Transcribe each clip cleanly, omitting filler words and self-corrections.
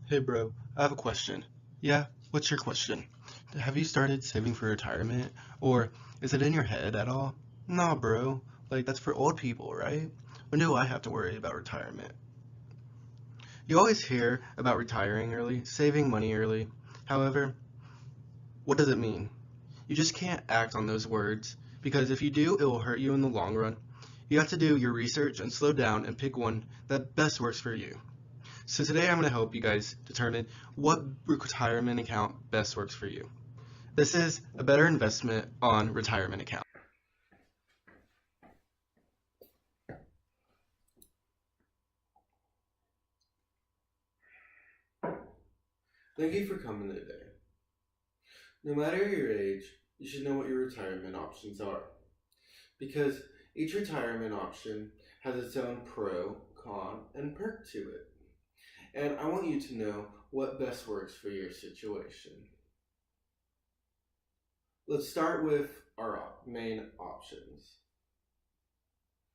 Hey bro, I have a question. Yeah, what's your question? Have you started saving for retirement? Or is it in your head at all? Nah, bro. Like, that's for old people, right? When do I have to worry about retirement? You always hear about retiring early, saving money early. However, what does it mean? You just can't act on those words, because if you do, it will hurt you in the long run. You have to do your research and slow down and pick one that best works for you. So today I'm going to help you guys determine what retirement account best works for you. This is a better investment on retirement account. Thank you for coming today. No matter your age, you should know what your retirement options are. Because each retirement option has its own pro, con, and perk to it. And I want you to know what best works for your situation. Let's start with our main options.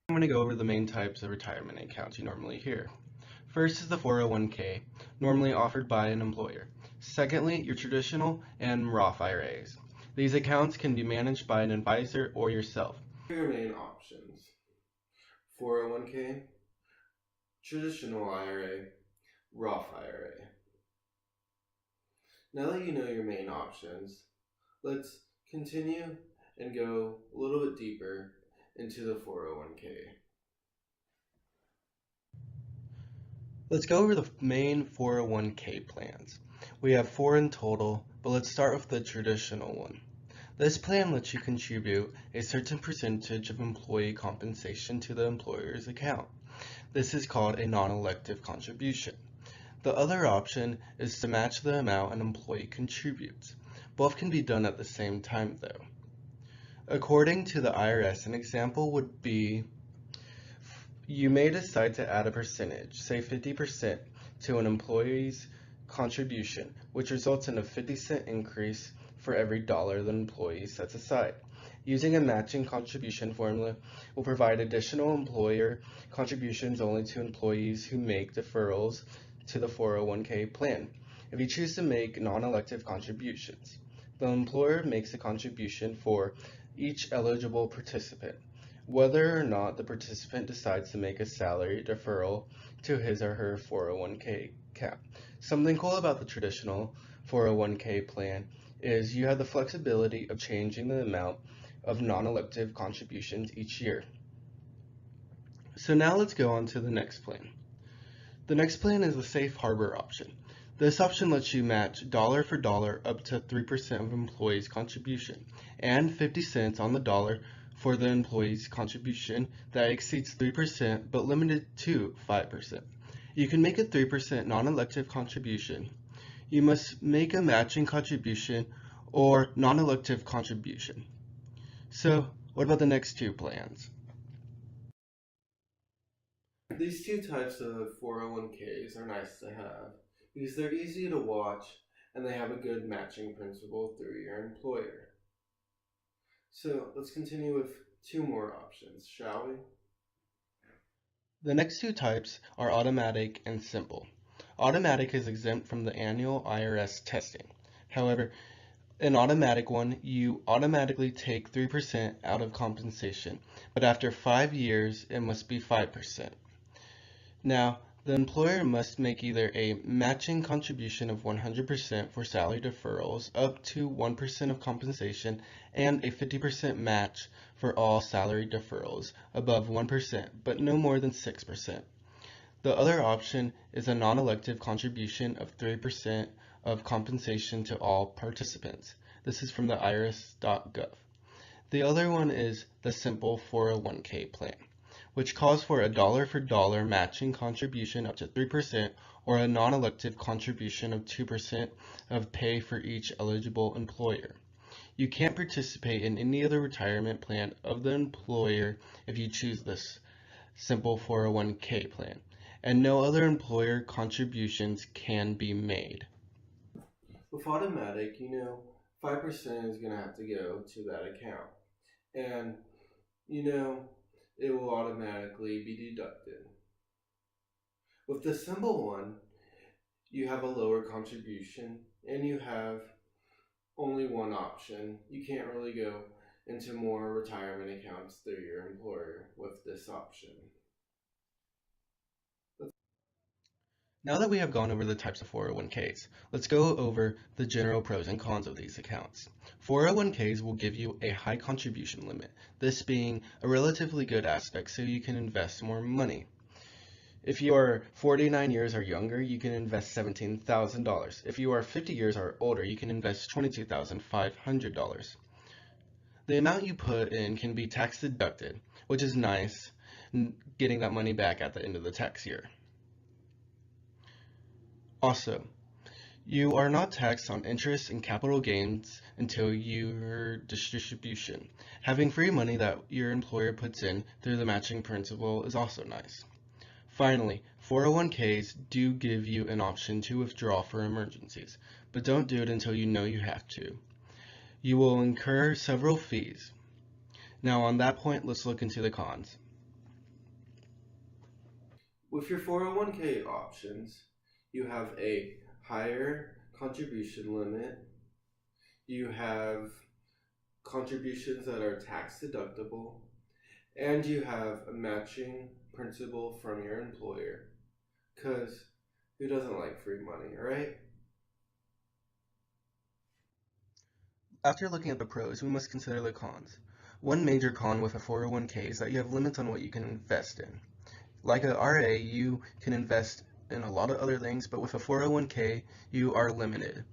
I'm going to go over the main types of retirement accounts you normally hear. First is the 401k, normally offered by an employer. Secondly, your traditional and Roth IRAs. These accounts can be managed by an advisor or yourself. Your main options: 401k, traditional IRA, Roth IRA. Now that you know your main options, let's continue and go a little bit deeper into the 401k. Let's go over the main 401k plans. We have 4 in total, but let's start with the traditional one. This plan lets you contribute a certain percentage of employee compensation to the employer's account. This is called a non-elective contribution. The other option is to match the amount an employee contributes. Both can be done at the same time though. According to the IRS, an example would be you may decide to add a percentage, say 50%, to an employee's contribution, which results in a 50-cent increase for every dollar the employee sets aside. Using a matching contribution formula will provide additional employer contributions only to employees who make deferrals to the 401k plan. If you choose to make non-elective contributions, the employer makes a contribution for each eligible participant, whether or not the participant decides to make a salary deferral to his or her 401k account. Something cool about the traditional 401k plan is you have the flexibility of changing the amount of non-elective contributions each year. So now let's go on to the next plan. The next plan is the safe harbor option. This option lets you match dollar for dollar up to 3% of employees' contribution and 50 cents on the dollar for the employee's contribution that exceeds 3% but limited to 5%. You can make a 3% non-elective contribution. You must make a matching contribution or non-elective contribution. So, what about the next two plans? These two types of 401ks are nice to have because they're easy to watch and they have a good matching principle through your employer. So let's continue with two more options, shall we? The next two types are automatic and simple. Automatic is exempt from the annual IRS testing. However, an automatic one, you automatically take 3% out of compensation, but after 5 years, it must be 5%. Now, the employer must make either a matching contribution of 100% for salary deferrals up to 1% of compensation and a 50% match for all salary deferrals above 1%, but no more than 6%. The other option is a non-elective contribution of 3% of compensation to all participants. This is from the irs.gov. The other one is the simple 401k plan, which calls for a dollar for dollar matching contribution up to 3% or a non-elective contribution of 2% of pay for each eligible employer. You can't participate in any other retirement plan of the employer if you choose this simple 401k plan, and no other employer contributions can be made. With automatic, 5% is going to have to go to that account. And, it will automatically be deducted. With the simple one, you have a lower contribution, and you have only one option. You can't really go into more retirement accounts through your employer with this option. Now that we have gone over the types of 401ks, let's go over the general pros and cons of these accounts. 401ks will give you a high contribution limit, this being a relatively good aspect so you can invest more money. If you are 49 years or younger, you can invest $17,000. If you are 50 years or older, you can invest $22,500. The amount you put in can be tax deducted, which is nice, getting that money back at the end of the tax year. Also, you are not taxed on interest and capital gains until your distribution. Having free money that your employer puts in through the matching principle is also nice. Finally, 401ks do give you an option to withdraw for emergencies, but don't do it until you know you have to. You will incur several fees. Now on that point, let's look into the cons. With your 401k options, you have a higher contribution limit, you have contributions that are tax deductible, and you have a matching principal from your employer. Because who doesn't like free money, right? After looking at the pros, we must consider the cons. One major con with a 401k is that you have limits on what you can invest in. Like an RA, you can invest in a lot of other things, but with a 401k, you are limited.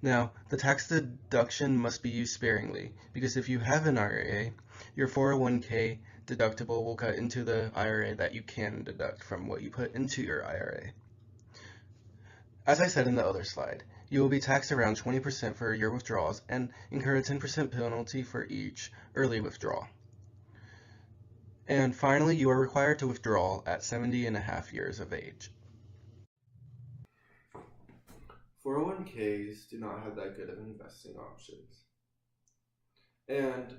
Now, the tax deduction must be used sparingly, because if you have an IRA, your 401k deductible will cut into the IRA that you can deduct from what you put into your IRA. As I said in the other slide, you will be taxed around 20% for your withdrawals and incur a 10% penalty for each early withdrawal. And finally, you are required to withdraw at 70 and a half years of age. 401ks do not have that good of investing options. And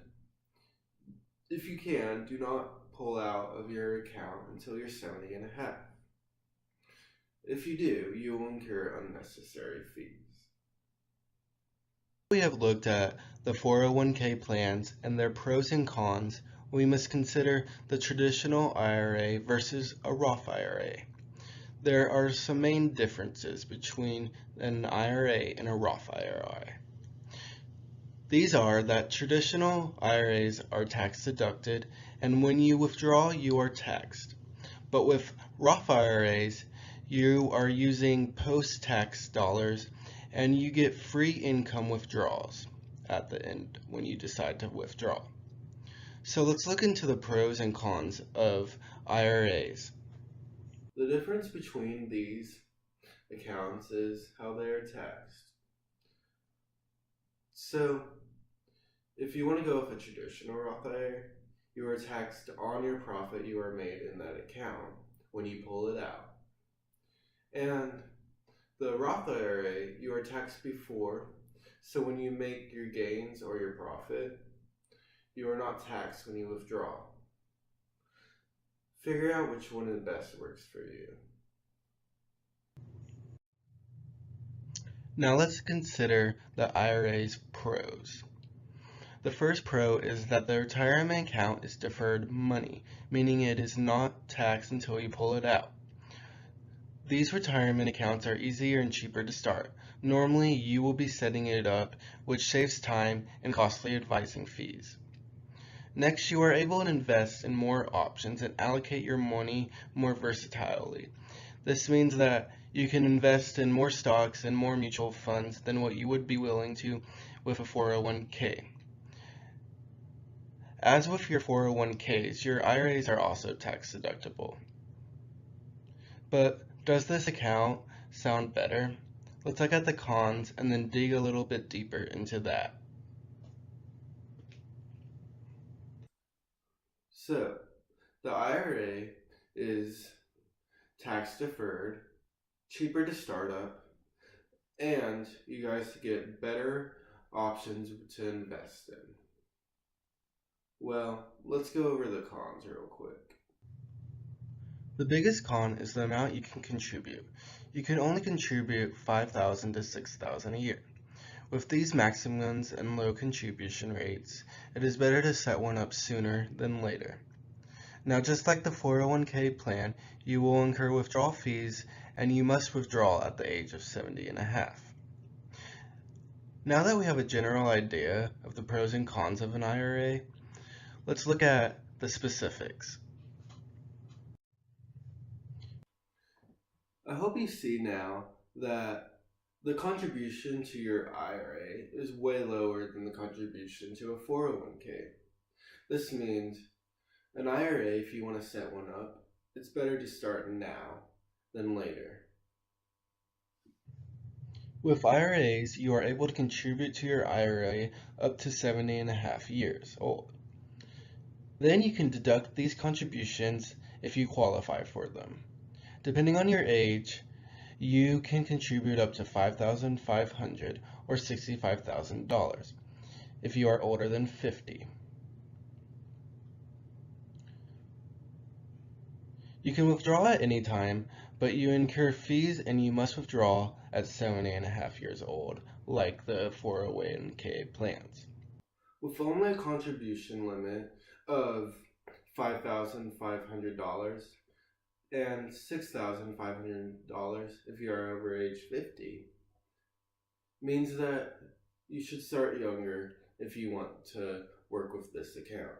if you can, do not pull out of your account until you're 70 and a half. If you do, you will incur unnecessary fees. We have looked at the 401k plans and their pros and cons. We must consider the traditional IRA versus a Roth IRA. There are some main differences between an IRA and a Roth IRA. These are that traditional IRAs are tax deducted, and when you withdraw, you are taxed. But with Roth IRAs, you are using post-tax dollars, and you get free income withdrawals at the end when you decide to withdraw. So let's look into the pros and cons of IRAs. The difference between these accounts is how they are taxed. So, if you want to go with a traditional Roth IRA, you are taxed on your profit you are made in that account when you pull it out. And the Roth IRA, you are taxed before, so when you make your gains or your profit, you are not taxed when you withdraw. Figure out which one is best works for you. Now let's consider the IRA's pros. The first pro is that the retirement account is deferred money, meaning it is not taxed until you pull it out. These retirement accounts are easier and cheaper to start. Normally, you will be setting it up, which saves time and costly advising fees. Next, you are able to invest in more options and allocate your money more versatilely. This means that you can invest in more stocks and more mutual funds than what you would be willing to with a 401k. As with your 401ks, your IRAs are also tax deductible. But does this account sound better? Let's look at the cons and then dig a little bit deeper into that. So, the IRA is tax deferred, cheaper to start up, and you guys get better options to invest in. Well, let's go over the cons real quick. The biggest con is the amount you can contribute. you can only contribute $5,000 to $6,000 a year. With these maximums and low contribution rates, it is better to set one up sooner than later. Now, just like the 401k plan, you will incur withdrawal fees and you must withdraw at the age of 70 and a half. Now that we have a general idea of the pros and cons of an IRA, let's look at the specifics. I hope you see now that the contribution to your IRA is way lower than the contribution to a 401k. This means an IRA, if you want to set one up, it's better to start now than later. With IRAs, you are able to contribute to your IRA up to 70 and a half years old. Then you can deduct these contributions if you qualify for them. Depending on your age, you can contribute up to $5,500 or $65,000 if you are older than 50. You can withdraw at any time, but you incur fees and you must withdraw at 70 and a half years old, like the 401k plans. With only a contribution limit of $5,500 and $6,500 if you are over age 50, means that you should start younger if you want to work with this account.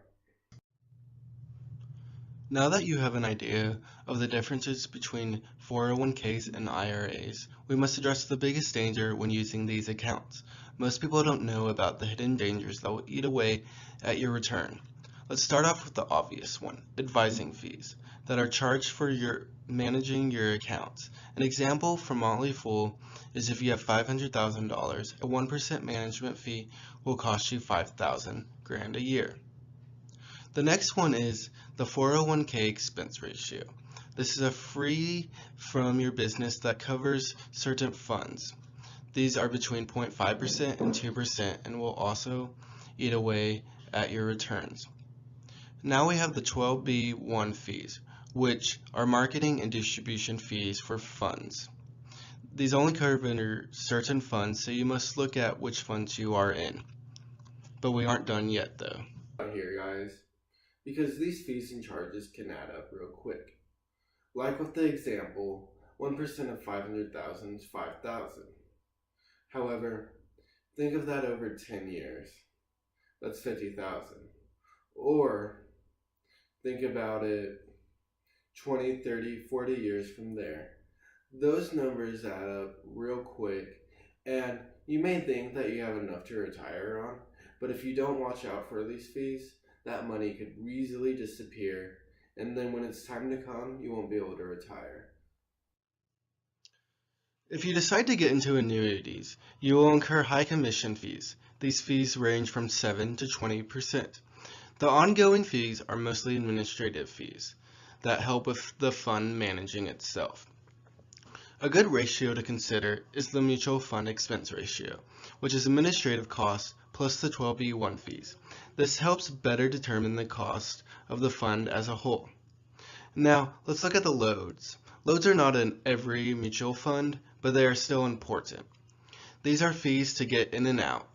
Now that you have an idea of the differences between 401ks and IRAs, we must address the biggest danger when using these accounts. Most people don't know about the hidden dangers that will eat away at your return. Let's start off with the obvious one, advising fees that are charged for managing your accounts. An example from Motley Fool is if you have $500,000, a 1% management fee will cost you $5,000 a year. The next one is the 401k expense ratio. This is a fee from your business that covers certain funds. These are between 0.5% and 2% and will also eat away at your returns. Now we have the 12B1 fees, which are marketing and distribution fees for funds. These only cover certain funds, so you must look at which funds you are in. But we aren't done yet though. Here, guys, because these fees and charges can add up real quick. Like with the example, 1% of 500,000 is 5,000. However, think of that over 10 years. That's 50,000. Or think about it 20, 30, 40 years from there. Those numbers add up real quick, and you may think that you have enough to retire on, but if you don't watch out for these fees, that money could easily disappear, and then when it's time to come, you won't be able to retire. If you decide to get into annuities, you will incur high commission fees. These fees range from 7 to 20%. The ongoing fees are mostly administrative fees that help with the fund managing itself. A good ratio to consider is the mutual fund expense ratio, which is administrative costs plus the 12B1 fees. This helps better determine the cost of the fund as a whole. Now, let's look at the loads. Loads are not in every mutual fund, but they are still important. These are fees to get in and out.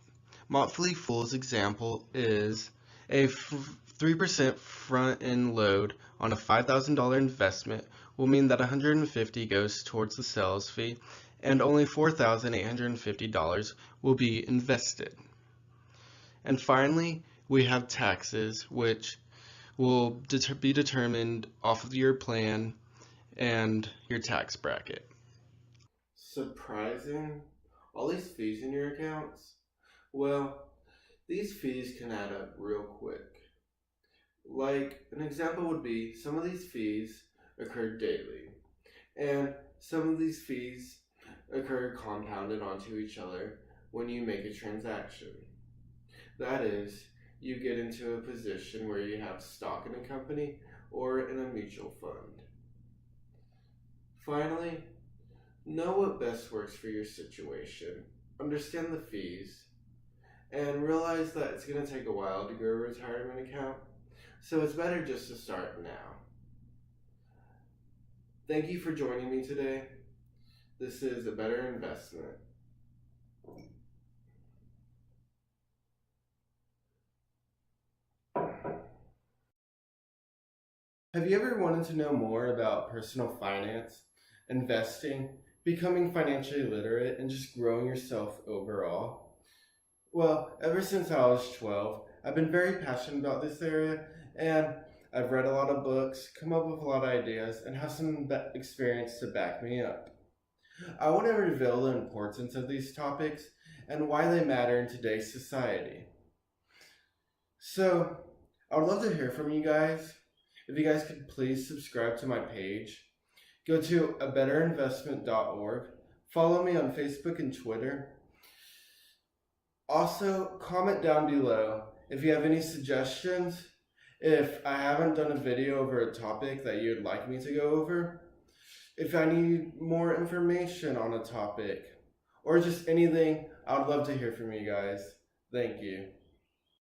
Motley Fool's example is a 3% front-end load on a $5,000 investment will mean that $150 goes towards the sales fee and only $4,850 will be invested. And finally, we have taxes, which will be determined off of your plan and your tax bracket. Surprising? All these fees in your accounts? Well, these fees can add up real quick. Like, an example would be some of these fees occur daily, and some of these fees occur compounded onto each other when you make a transaction. That is, you get into a position where you have stock in a company or in a mutual fund. Finally, know what best works for your situation, understand the fees, and realize that it's going to take a while to grow a retirement account, so it's better just to start now. Thank you for joining me today. This is a better investment. Have you ever wanted to know more about personal finance, investing, becoming financially literate, and just growing yourself overall? Well, ever since I was 12, I've been very passionate about this area, and I've read a lot of books, come up with a lot of ideas, and have some experience to back me up. I want to reveal the importance of these topics and why they matter in today's society. So, I would love to hear from you guys. If you guys could please subscribe to my page, go to abetterinvestment.org, follow me on Facebook and Twitter. Also, comment down below if you have any suggestions, if I haven't done a video over a topic that you'd like me to go over, if I need more information on a topic, or just anything. I would love to hear from you guys. Thank you.